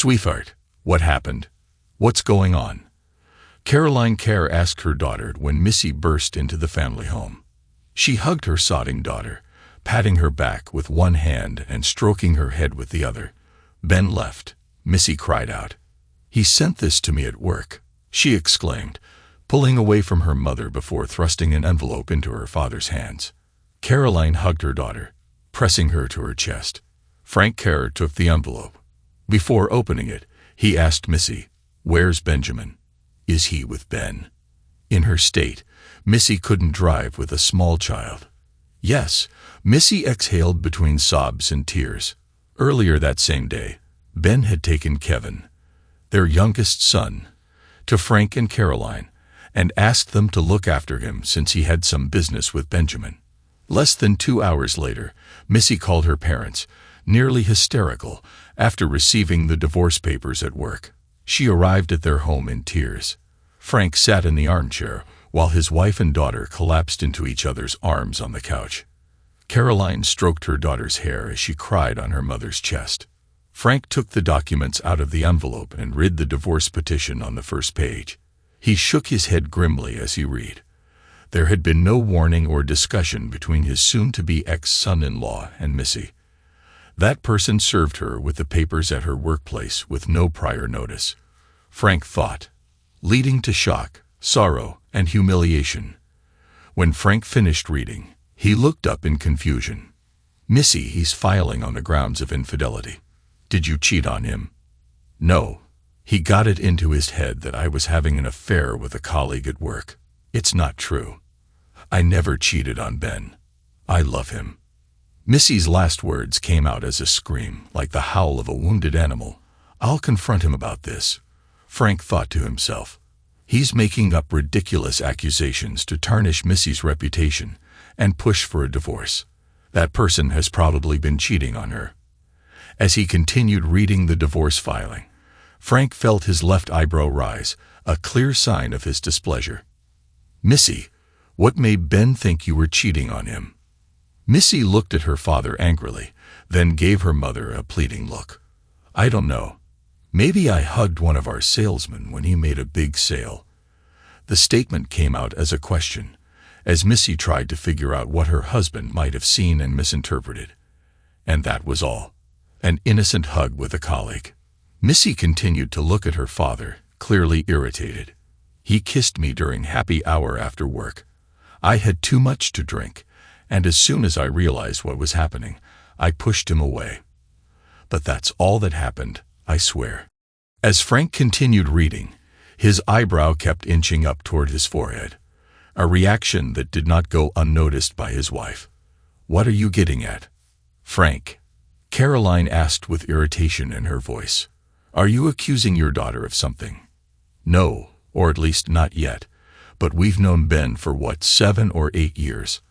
"Sweetheart, what happened? What's going on?" Caroline Kerr asked her daughter when Missy burst into the family home. She hugged her sobbing daughter, patting her back with one hand and stroking her head with the other. "Ben left," Missy cried out. "He sent this to me at work," she exclaimed, pulling away from her mother before thrusting an envelope into her father's hands. Caroline hugged her daughter, pressing her to her chest. Frank Kerr took the envelope. Before opening it, he asked Missy, "Where's Benjamin? Is he with Ben?" In her state, Missy couldn't drive with a small child. "Yes," Missy exhaled between sobs and tears. Earlier that same day, Ben had taken Kevin, their youngest son, to Frank and Caroline and asked them to look after him since he had some business with Benjamin. Less than 2 hours later, Missy called her parents, nearly hysterical, after receiving the divorce papers at work. She arrived at their home in tears. Frank sat in the armchair while his wife and daughter collapsed into each other's arms on the couch. Caroline stroked her daughter's hair as she cried on her mother's chest. Frank took the documents out of the envelope and read the divorce petition on the first page. He shook his head grimly as he read. There had been no warning or discussion between his soon-to-be ex-son-in-law and Missy. That person served her with the papers at her workplace with no prior notice. Frank thought, leading to shock, sorrow, and humiliation. When Frank finished reading, he looked up in confusion. "Missy, he's filing on the grounds of infidelity. Did you cheat on him?" "No. He got it into his head that I was having an affair with a colleague at work. It's not true. I never cheated on Ben. I love him." Missy's last words came out as a scream, like the howl of a wounded animal. "I'll confront him about this," Frank thought to himself. "He's making up ridiculous accusations to tarnish Missy's reputation and push for a divorce. That person has probably been cheating on her." As he continued reading the divorce filing, Frank felt his left eyebrow rise, a clear sign of his displeasure. "Missy, what made Ben think you were cheating on him?" Missy looked at her father angrily, then gave her mother a pleading look. "I don't know. Maybe I hugged one of our salesmen when he made a big sale." The statement came out as a question, as Missy tried to figure out what her husband might have seen and misinterpreted. And that was all. An innocent hug with a colleague. Missy continued to look at her father, clearly irritated. "He kissed me during happy hour after work. I had too much to drink, and as soon as I realized what was happening, I pushed him away. But that's all that happened, I swear." As Frank continued reading, his eyebrow kept inching up toward his forehead, a reaction that did not go unnoticed by his wife. "What are you getting at, Frank?" Caroline asked with irritation in her voice. "Are you accusing your daughter of something?" "No, or at least not yet, but we've known Ben for 7 or 8 years.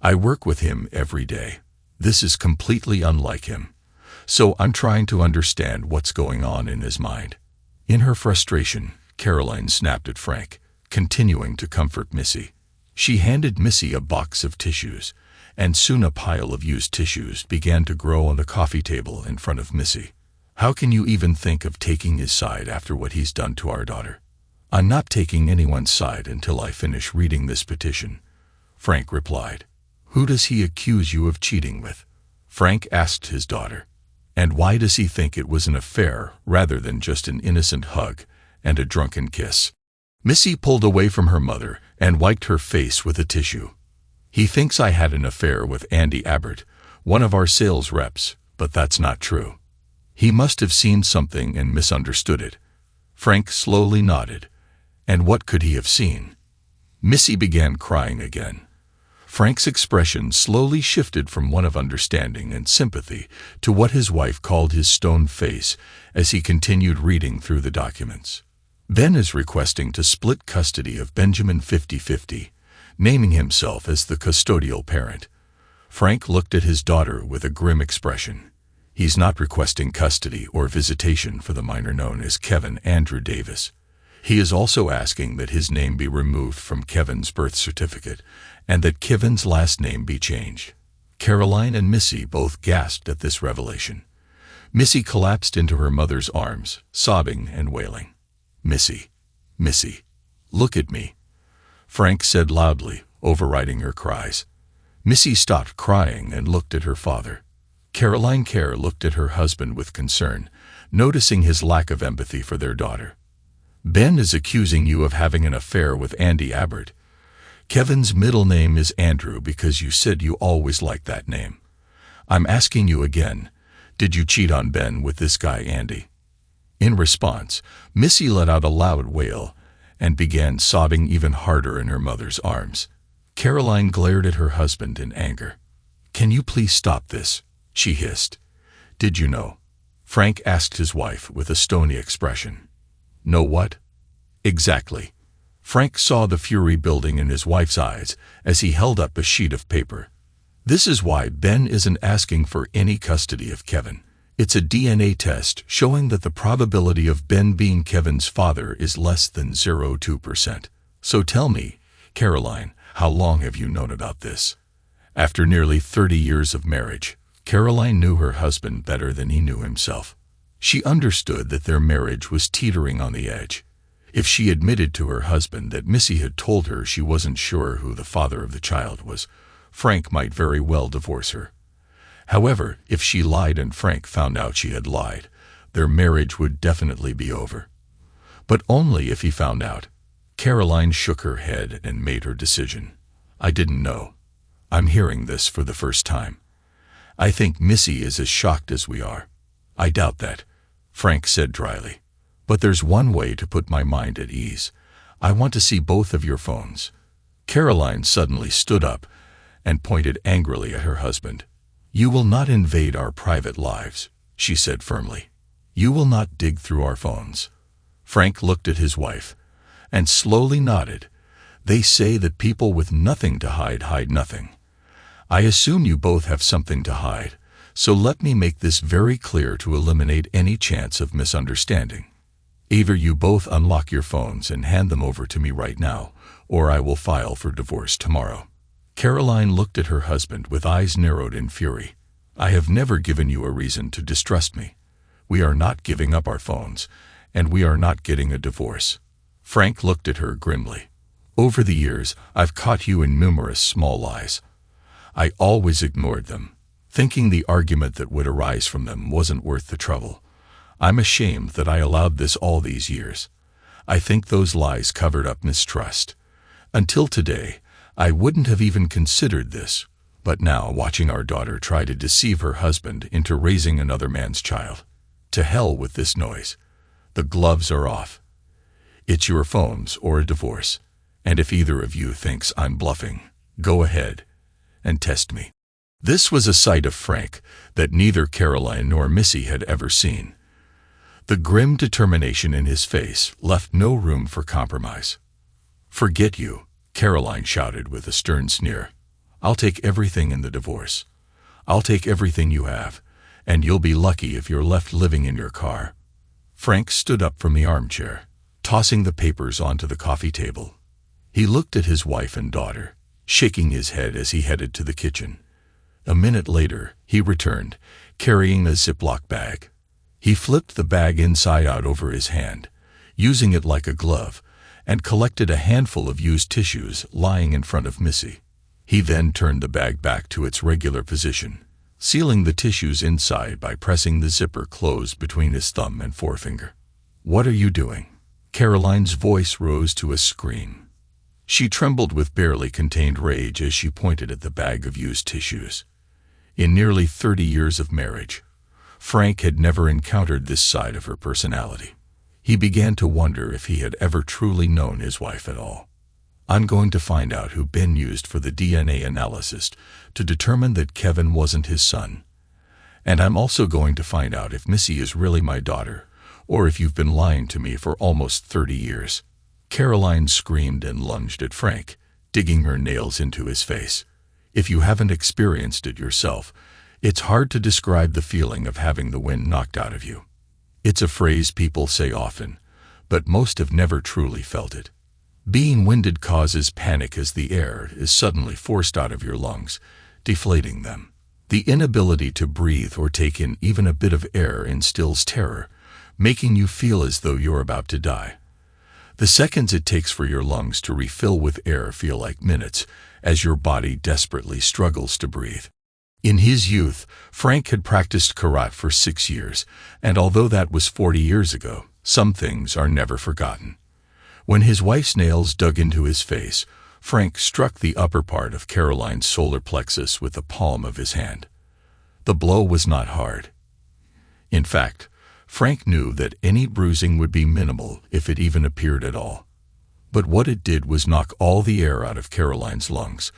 I work with him every day. This is completely unlike him. So I'm trying to understand what's going on in his mind." In her frustration, Caroline snapped at Frank, continuing to comfort Missy. She handed Missy a box of tissues, and soon a pile of used tissues began to grow on the coffee table in front of Missy. "How can you even think of taking his side after what he's done to our daughter?" "I'm not taking anyone's side until I finish reading this petition," Frank replied. "Who does he accuse you of cheating with?" Frank asked his daughter. "And why does he think it was an affair rather than just an innocent hug and a drunken kiss?" Missy pulled away from her mother and wiped her face with a tissue. "He thinks I had an affair with Andy Abbott, one of our sales reps, but that's not true. He must have seen something and misunderstood it." Frank slowly nodded. "And what could he have seen?" Missy began crying again. Frank's expression slowly shifted from one of understanding and sympathy to what his wife called his stone face as he continued reading through the documents. "Ben is requesting to split custody of Benjamin 50-50, naming himself as the custodial parent." Frank looked at his daughter with a grim expression. "He's not requesting custody or visitation for the minor known as Kevin Andrew Davis. He is also asking that his name be removed from Kevin's birth certificate and that Kevin's last name be changed." Caroline and Missy both gasped at this revelation. Missy collapsed into her mother's arms, sobbing and wailing. "Missy, Missy, look at me," Frank said loudly, overriding her cries. Missy stopped crying and looked at her father. Caroline Kerr looked at her husband with concern, noticing his lack of empathy for their daughter. "Ben is accusing you of having an affair with Andy Abbott. Kevin's middle name is Andrew because you said you always liked that name. I'm asking you again, did you cheat on Ben with this guy Andy?" In response, Missy let out a loud wail and began sobbing even harder in her mother's arms. Caroline glared at her husband in anger. "Can you please stop this?" she hissed. "Did you know?" Frank asked his wife with a stony expression. "Know what?" "Exactly." Frank saw the fury building in his wife's eyes as he held up a sheet of paper. "This is why Ben isn't asking for any custody of Kevin. It's a DNA test showing that the probability of Ben being Kevin's father is less than 0.2%. So tell me, Caroline, how long have you known about this?" After nearly 30 years of marriage, Caroline knew her husband better than he knew himself. She understood that their marriage was teetering on the edge. If she admitted to her husband that Missy had told her she wasn't sure who the father of the child was, Frank might very well divorce her. However, if she lied and Frank found out she had lied, their marriage would definitely be over. But only if he found out. Caroline shook her head and made her decision. "I didn't know. I'm hearing this for the first time. I think Missy is as shocked as we are." "I doubt that," Frank said dryly. "But there's one way to put my mind at ease. I want to see both of your phones." Caroline suddenly stood up and pointed angrily at her husband. "You will not invade our private lives," she said firmly. "You will not dig through our phones." Frank looked at his wife and slowly nodded. "They say that people with nothing to hide nothing. I assume you both have something to hide, so let me make this very clear to eliminate any chance of misunderstanding. Either you both unlock your phones and hand them over to me right now, or I will file for divorce tomorrow." Caroline looked at her husband with eyes narrowed in fury. "I have never given you a reason to distrust me. We are not giving up our phones, and we are not getting a divorce." Frank looked at her grimly. "Over the years, I've caught you in numerous small lies. I always ignored them, thinking the argument that would arise from them wasn't worth the trouble. I'm ashamed that I allowed this all these years. I think those lies covered up mistrust. Until today, I wouldn't have even considered this, but now watching our daughter try to deceive her husband into raising another man's child. To hell with this noise. The gloves are off. It's your phones or a divorce, and if either of you thinks I'm bluffing, go ahead and test me." This was a side of Frank that neither Caroline nor Missy had ever seen. The grim determination in his face left no room for compromise. "Forget you," Caroline shouted with a stern sneer. "I'll take everything in the divorce. I'll take everything you have, and you'll be lucky if you're left living in your car." Frank stood up from the armchair, tossing the papers onto the coffee table. He looked at his wife and daughter, shaking his head as he headed to the kitchen. A minute later, he returned, carrying a Ziploc bag. He flipped the bag inside out over his hand, using it like a glove, and collected a handful of used tissues lying in front of Missy. He then turned the bag back to its regular position, sealing the tissues inside by pressing the zipper closed between his thumb and forefinger. "What are you doing?" Caroline's voice rose to a scream. She trembled with barely contained rage as she pointed at the bag of used tissues. In nearly 30 years of marriage, Frank had never encountered this side of her personality. He began to wonder if he had ever truly known his wife at all. "I'm going to find out who Ben used for the DNA analysis to determine that Kevin wasn't his son. And I'm also going to find out if Missy is really my daughter, or if you've been lying to me for almost 30 years. Caroline screamed and lunged at Frank, digging her nails into his face. If you haven't experienced it yourself, it's hard to describe the feeling of having the wind knocked out of you. It's a phrase people say often, but most have never truly felt it. Being winded causes panic as the air is suddenly forced out of your lungs, deflating them. The inability to breathe or take in even a bit of air instills terror, making you feel as though you're about to die. The seconds it takes for your lungs to refill with air feel like minutes, as your body desperately struggles to breathe. In his youth, Frank had practiced karate for 6 years, and although that was 40 years ago, some things are never forgotten. When his wife's nails dug into his face, Frank struck the upper part of Caroline's solar plexus with the palm of his hand. The blow was not hard. In fact, Frank knew that any bruising would be minimal if it even appeared at all. But what it did was knock all the air out of Caroline's lungs,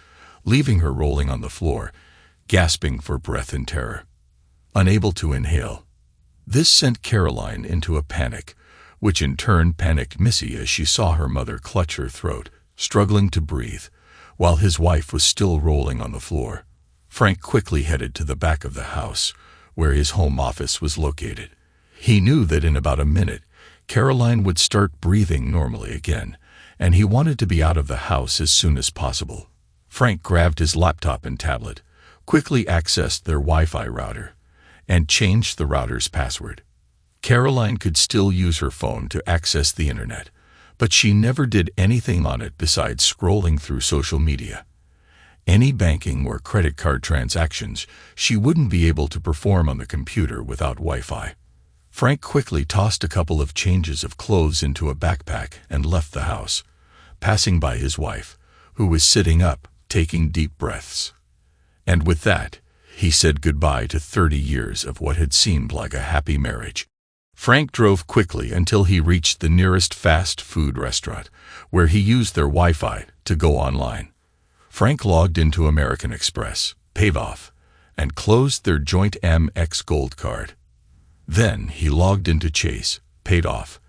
leaving her rolling on the floor, gasping for breath in terror, unable to inhale. This sent Caroline into a panic, which in turn panicked Missy as she saw her mother clutch her throat, struggling to breathe, while his wife was still rolling on the floor. Frank quickly headed to the back of the house, where his home office was located. He knew that in about a minute, Caroline would start breathing normally again, and he wanted to be out of the house as soon as possible. Frank grabbed his laptop and tablet, quickly accessed their Wi-Fi router, and changed the router's password. Caroline could still use her phone to access the internet, but she never did anything on it besides scrolling through social media. Any banking or credit card transactions she wouldn't be able to perform on the computer without Wi-Fi. Frank quickly tossed a couple of changes of clothes into a backpack and left the house, passing by his wife, who was sitting up, taking deep breaths. And with that, he said goodbye to 30 years of what had seemed like a happy marriage. Frank drove quickly until he reached the nearest fast food restaurant, where he used their Wi-Fi to go online. Frank logged into American Express, paid off, and closed their joint Amex Gold card. Then he logged into Chase, paid off,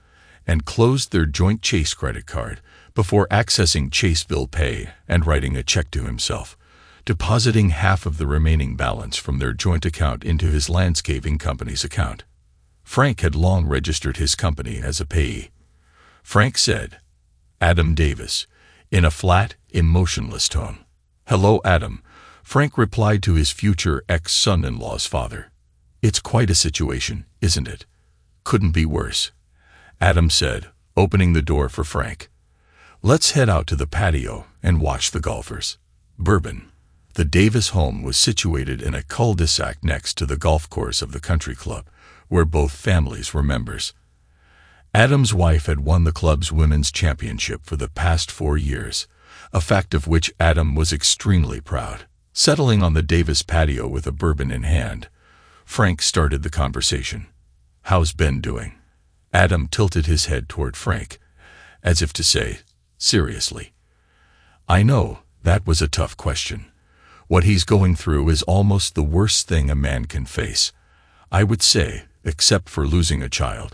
and closed their joint Chase credit card before accessing Chase Bill Pay and writing a check to himself, depositing half of the remaining balance from their joint account into his landscaping company's account. Frank had long registered his company as a payee. Frank said, "Adam Davis," in a flat, emotionless tone. "Hello, Adam," Frank replied to his future ex-son-in-law's father. "It's quite a situation, isn't it?" "Couldn't be worse," Adam said, opening the door for Frank. "Let's head out to the patio and watch the golfers." Bourbon. The Davis home was situated in a cul-de-sac next to the golf course of the country club, where both families were members. Adam's wife had won the club's women's championship for the past 4 years, a fact of which Adam was extremely proud. Settling on the Davis patio with a bourbon in hand, Frank started the conversation. "How's Ben doing?" Adam tilted his head toward Frank, as if to say, "Seriously?" "I know, that was a tough question. What he's going through is almost the worst thing a man can face, I would say, except for losing a child.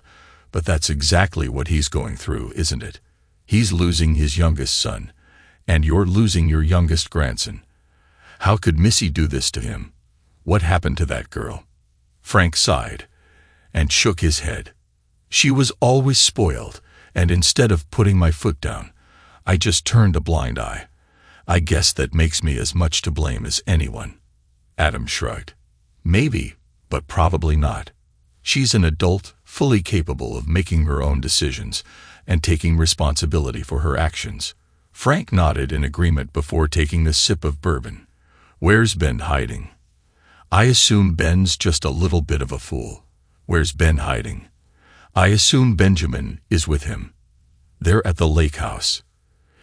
But that's exactly what he's going through, isn't it? He's losing his youngest son, and you're losing your youngest grandson. How could Missy do this to him? What happened to that girl?" Frank sighed and shook his head. "She was always spoiled, and instead of putting my foot down, I just turned a blind eye. I guess that makes me as much to blame as anyone." Adam shrugged. "Maybe, but probably not. She's an adult, fully capable of making her own decisions and taking responsibility for her actions." Frank nodded in agreement before taking a sip of bourbon. "Where's Ben hiding?" "I assume Ben's just a little bit of a fool." "Where's Ben hiding?" "I assume Benjamin is with him. They're at the lake house.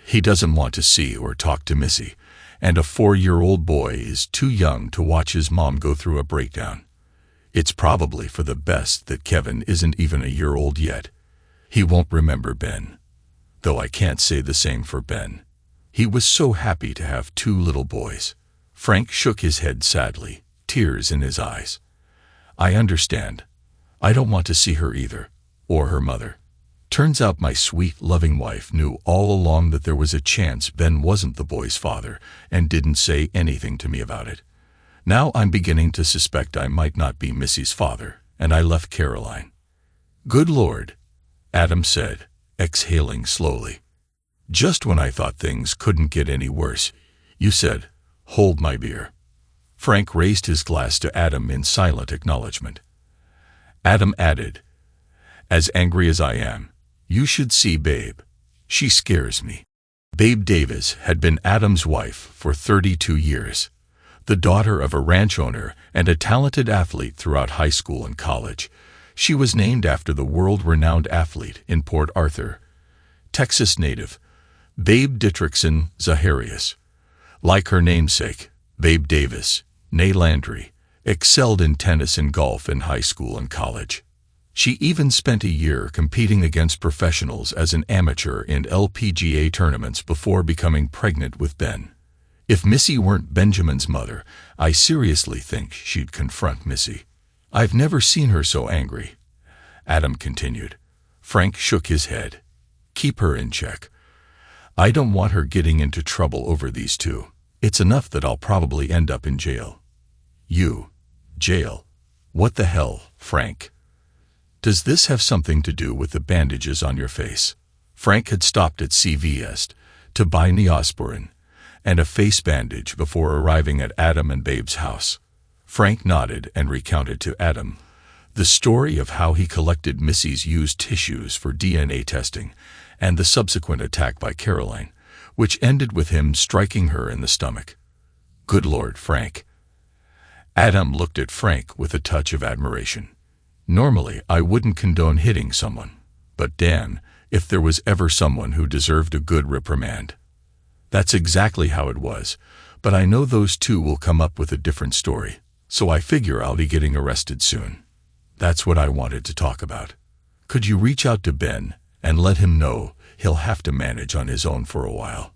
He doesn't want to see or talk to Missy, and a 4-year-old boy is too young to watch his mom go through a breakdown. It's probably for the best that Kevin isn't even a year old yet. He won't remember Ben. Though I can't say the same for Ben. He was so happy to have 2 little boys." Frank shook his head sadly, tears in his eyes. "I understand. I don't want to see her either, or her mother. Turns out my sweet, loving wife knew all along that there was a chance Ben wasn't the boy's father and didn't say anything to me about it. Now I'm beginning to suspect I might not be Missy's father, and I left Caroline." "Good Lord," Adam said, exhaling slowly. "Just when I thought things couldn't get any worse, you said, 'Hold my beer.'" Frank raised his glass to Adam in silent acknowledgement. Adam added, "As angry as I am, you should see Babe. She scares me." Babe Davis had been Adam's wife for 32 years, the daughter of a ranch owner and a talented athlete throughout high school and college. She was named after the world-renowned athlete in Port Arthur, Texas native, Babe Dietrichson Zaharias. Like her namesake, Babe Davis, née Landry, excelled in tennis and golf in high school and college. She even spent a year competing against professionals as an amateur in LPGA tournaments before becoming pregnant with Ben. If Missy weren't Benjamin's mother, I seriously think she'd confront Missy. "I've never seen her so angry," Adam continued. Frank shook his head. "Keep her in check. I don't want her getting into trouble over these two. It's enough that I'll probably end up in jail." "You? Jail? What the hell, Frank? Does this have something to do with the bandages on your face?" Frank had stopped at CVS to buy Neosporin and a face bandage before arriving at Adam and Babe's house. Frank nodded and recounted to Adam the story of how he collected Missy's used tissues for DNA testing and the subsequent attack by Caroline, which ended with him striking her in the stomach. "Good Lord, Frank." Adam looked at Frank with a touch of admiration. "Normally, I wouldn't condone hitting someone, but damn, if there was ever someone who deserved a good reprimand. That's exactly how it was, but I know those two will come up with a different story, so I figure I'll be getting arrested soon. That's what I wanted to talk about. Could you reach out to Ben and let him know he'll have to manage on his own for a while?"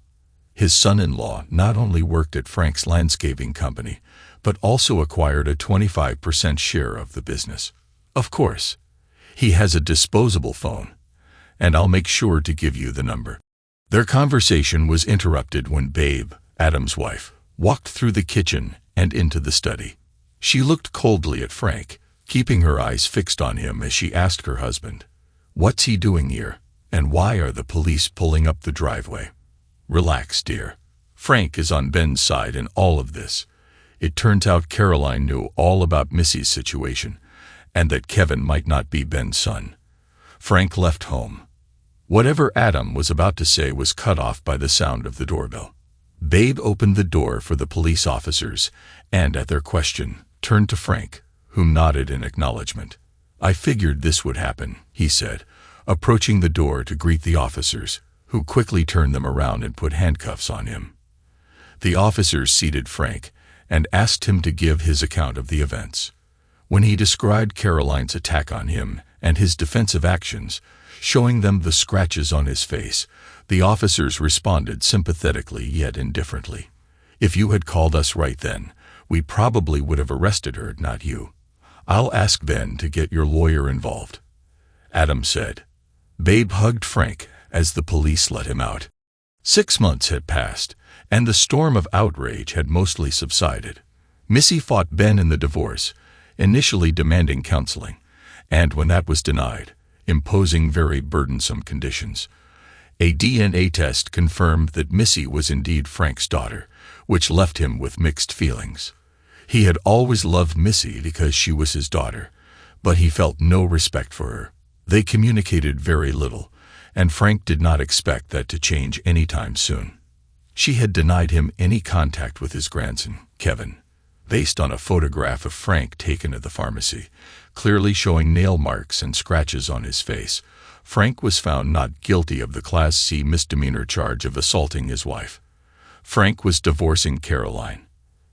His son-in-law not only worked at Frank's landscaping company, but also acquired a 25% share of the business. "Of course. He has a disposable phone, and I'll make sure to give you the number." Their conversation was interrupted when Babe, Adam's wife, walked through the kitchen and into the study. She looked coldly at Frank, keeping her eyes fixed on him as she asked her husband, "What's he doing here, and why are the police pulling up the driveway?" "Relax, dear. Frank is on Ben's side in all of this. It turns out Caroline knew all about Missy's situation, and that Kevin might not be Ben's son." Frank left home. Whatever Adam was about to say was cut off by the sound of the doorbell. Babe opened the door for the police officers, and at their question, turned to Frank, who nodded in acknowledgement. "I figured this would happen," he said, approaching the door to greet the officers, who quickly turned them around and put handcuffs on him. The officers seated Frank and asked him to give his account of the events. When he described Caroline's attack on him and his defensive actions, showing them the scratches on his face, the officers responded sympathetically yet indifferently. "If you had called us right then, we probably would have arrested her, not you. I'll ask Ben to get your lawyer involved," Adam said. Babe hugged Frank as the police let him out. 6 months had passed, and the storm of outrage had mostly subsided. Missy fought Ben in the divorce, initially demanding counseling, and when that was denied, imposing very burdensome conditions. A DNA test confirmed that Missy was indeed Frank's daughter, which left him with mixed feelings. He had always loved Missy because she was his daughter, but he felt no respect for her. They communicated very little, and Frank did not expect that to change anytime soon. She had denied him any contact with his grandson, Kevin, based on a photograph of Frank taken at the pharmacy, clearly showing nail marks and scratches on his face. Frank was found not guilty of the Class C misdemeanor charge of assaulting his wife. Frank was divorcing Caroline.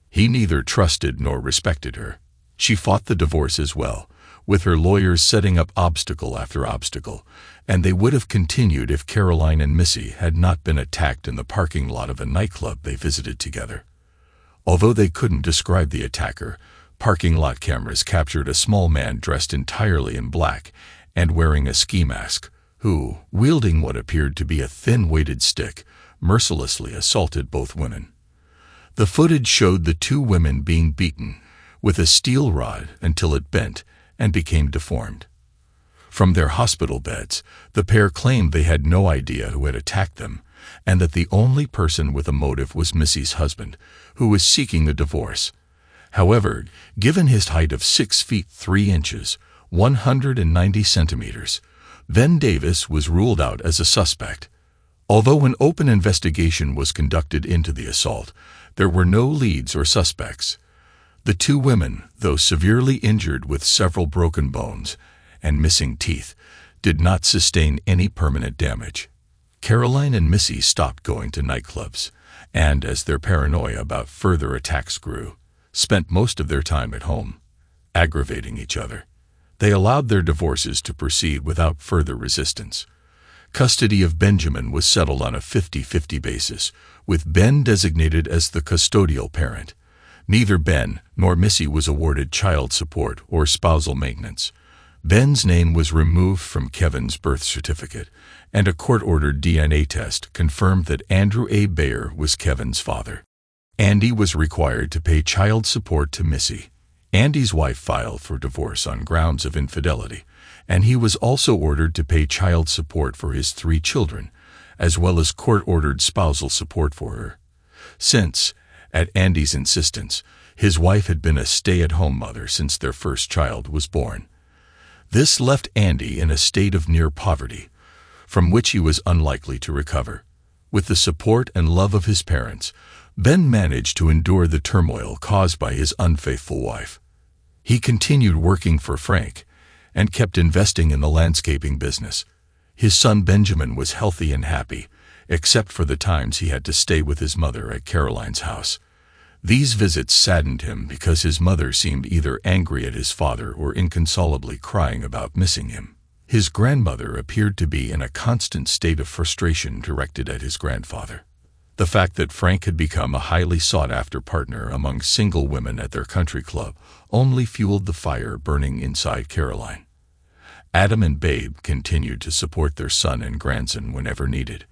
He neither trusted nor respected her. She fought the divorce as well, with her lawyers setting up obstacle after obstacle, and they would have continued if Caroline and Missy had not been attacked in the parking lot of a nightclub they visited together. Although they couldn't describe the attacker, parking lot cameras captured a small man dressed entirely in black and wearing a ski mask, who, wielding what appeared to be a thin-weighted stick, mercilessly assaulted both women. The footage showed the two women being beaten with a steel rod until it bent and became deformed. From their hospital beds, the pair claimed they had no idea who had attacked them, and that the only person with a motive was Missy's husband, who was seeking a divorce. However, given his height of 6 feet 3 inches, 190 centimeters, Ben Davis was ruled out as a suspect. Although an open investigation was conducted into the assault, there were no leads or suspects. The two women, though severely injured with several broken bones and missing teeth, did not sustain any permanent damage. Caroline and Missy stopped going to nightclubs, and as their paranoia about further attacks grew, spent most of their time at home, aggravating each other. They allowed their divorces to proceed without further resistance. Custody of Benjamin was settled on a 50-50 basis, with Ben designated as the custodial parent. Neither Ben nor Missy was awarded child support or spousal maintenance. Ben's name was removed from Kevin's birth certificate, and a court-ordered DNA test confirmed that Andrew A. Bayer was Kevin's father. Andy was required to pay child support to Missy. Andy's wife filed for divorce on grounds of infidelity, and he was also ordered to pay child support for his 3 children, as well as court-ordered spousal support for her. Since, at Andy's insistence, his wife had been a stay-at-home mother since their first child was born. This left Andy in a state of near poverty, from which he was unlikely to recover. With the support and love of his parents, Ben managed to endure the turmoil caused by his unfaithful wife. He continued working for Frank and kept investing in the landscaping business. His son Benjamin was healthy and happy, except for the times he had to stay with his mother at Caroline's house. These visits saddened him because his mother seemed either angry at his father or inconsolably crying about missing him. His grandmother appeared to be in a constant state of frustration directed at his grandfather. The fact that Frank had become a highly sought-after partner among single women at their country club only fueled the fire burning inside Caroline. Adam and Babe continued to support their son and grandson whenever needed.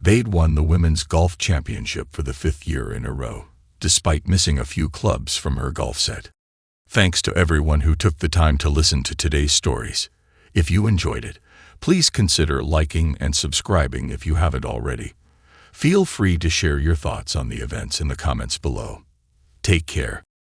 Babe won the women's golf championship for the 5th year in a row, despite missing a few clubs from her golf set. Thanks to everyone who took the time to listen to today's stories. If you enjoyed it, please consider liking and subscribing if you haven't already. Feel free to share your thoughts on the events in the comments below. Take care.